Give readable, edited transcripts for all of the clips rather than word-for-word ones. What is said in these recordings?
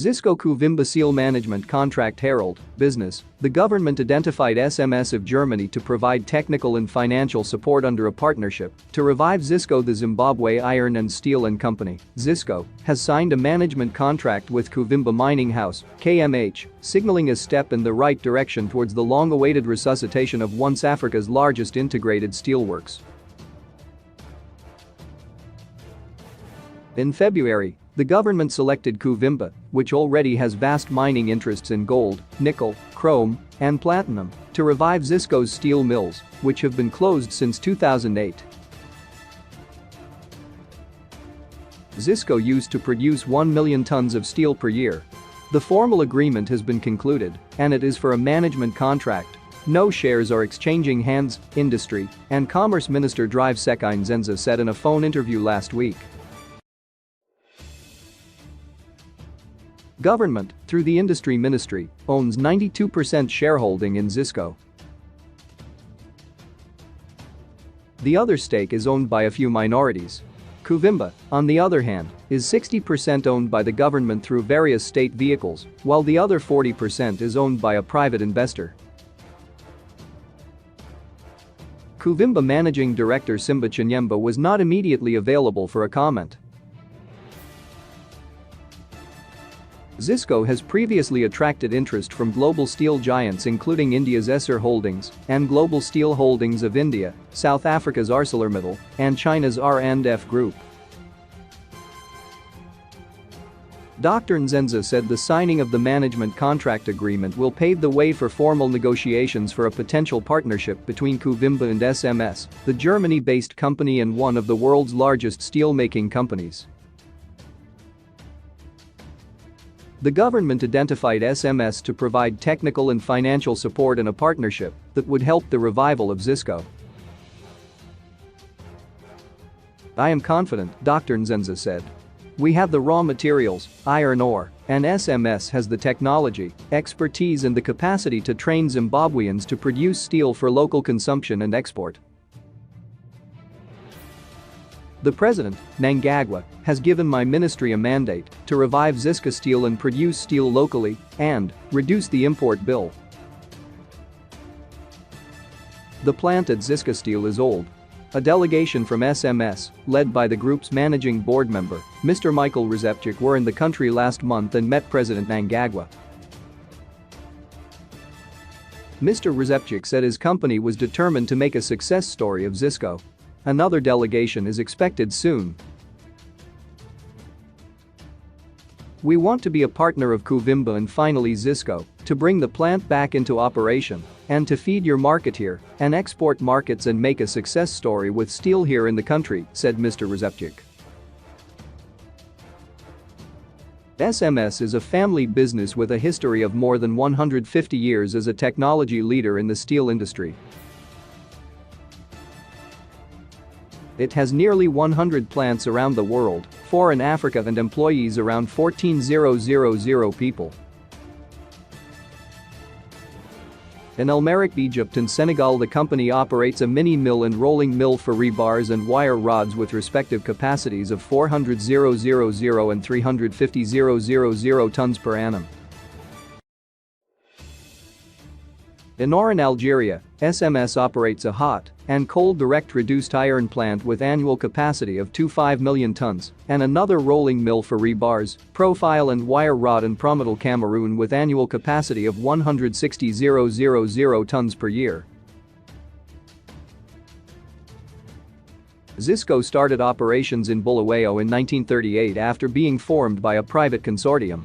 Zisco Kuvimba Seal Management Contract Herald, Business. The government identified SMS of Germany to provide technical and financial support under a partnership to revive Zisco. The Zimbabwe Iron and Steel and Company, Zisco, has signed a management contract with Kuvimba Mining House, KMH, signaling a step in the right direction towards the long-awaited resuscitation of once Africa's largest integrated steelworks. In February, the government selected Kuvimba, which already has vast mining interests in gold, nickel, chrome, and platinum, to revive Zisco's steel mills, which have been closed since 2008. Zisco used to produce 1 million tons of steel per year. The formal agreement has been concluded, and it is for a management contract. No shares are exchanging hands, Industry and Commerce Minister Drive Sekine Zenza said in a phone interview last week. Government, through the Industry Ministry, owns 92% shareholding in Zisco. The other stake is owned by a few minorities. Kuvimba, on the other hand, is 60% owned by the government through various state vehicles, while the other 40% is owned by a private investor. Kuvimba Managing Director Simba Chinyemba was not immediately available for a comment. Zisco has previously attracted interest from global steel giants including India's Essar Holdings and Global Steel Holdings of India, South Africa's ArcelorMittal, and China's R&F Group. Dr. Nzenza said the signing of the management contract agreement will pave the way for formal negotiations for a potential partnership between Kuvimba and SMS, the Germany-based company and one of the world's largest steelmaking companies. The government identified SMS to provide technical and financial support in a partnership that would help the revival of Zisco. I am confident, Dr. Nzenza said. We have the raw materials, iron ore, and SMS has the technology, expertise and the capacity to train Zimbabweans to produce steel for local consumption and export. The President, Mnangagwa, has given my ministry a mandate to revive Zisco Steel and produce steel locally and reduce the import bill. The plant at Zisco Steel is old. A delegation from SMS, led by the group's managing board member, Mr. Michael Rzepczyk, were in the country last month and met President Mnangagwa. Mr. Rzepczyk said his company was determined to make a success story of Zisco. Another delegation is expected soon. We want to be a partner of Kuvimba and finally Zisco to bring the plant back into operation and to feed your market here and export markets and make a success story with steel here in the country, said Mr. Rzepczyk. SMS is a family business with a history of more than 150 years as a technology leader in the steel industry. It has nearly 100 plants around the world, 4 in Africa and employees around 14,000 people. In Almeric, Egypt and Senegal, the company operates a mini mill and rolling mill for rebars and wire rods with respective capacities of 400,000 and 350,000 tons per annum. In Oran, Algeria, SMS operates a hot and cold direct reduced iron plant with annual capacity of 25 million tons and another rolling mill for rebars, profile and wire rod in Prometal, Cameroon with annual capacity of 160,000 tons per year. Zisco started operations in Bulawayo in 1938 after being formed by a private consortium.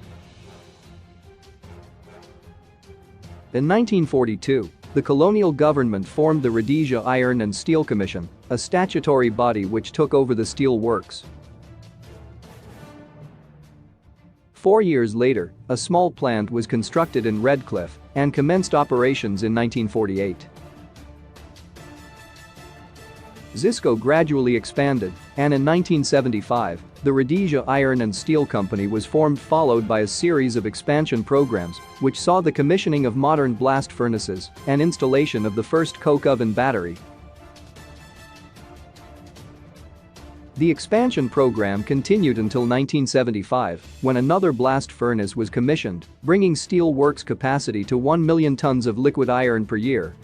In 1942, the colonial government formed the Rhodesia Iron and Steel Commission, a statutory body which took over the steel works. 4 years later, a small plant was constructed in Redcliffe and commenced operations in 1948. Zisco gradually expanded, and in 1975, the Rhodesia Iron and Steel Company was formed, followed by a series of expansion programs which saw the commissioning of modern blast furnaces and installation of the first coke oven battery. The expansion program continued until 1975, when another blast furnace was commissioned, bringing steel works capacity to 1 million tons of liquid iron per year.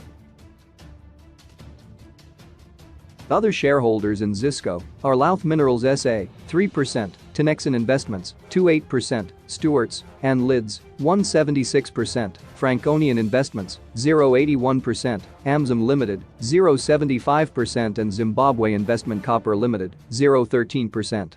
Other shareholders in Zisco are Louth Minerals SA, 3%, Tenexan Investments, 28%, Stewart's and Lids, 176%, Franconian Investments, 0.81%, Amzim Limited, 0.75% and Zimbabwe Investment Copper Limited, 0.13%.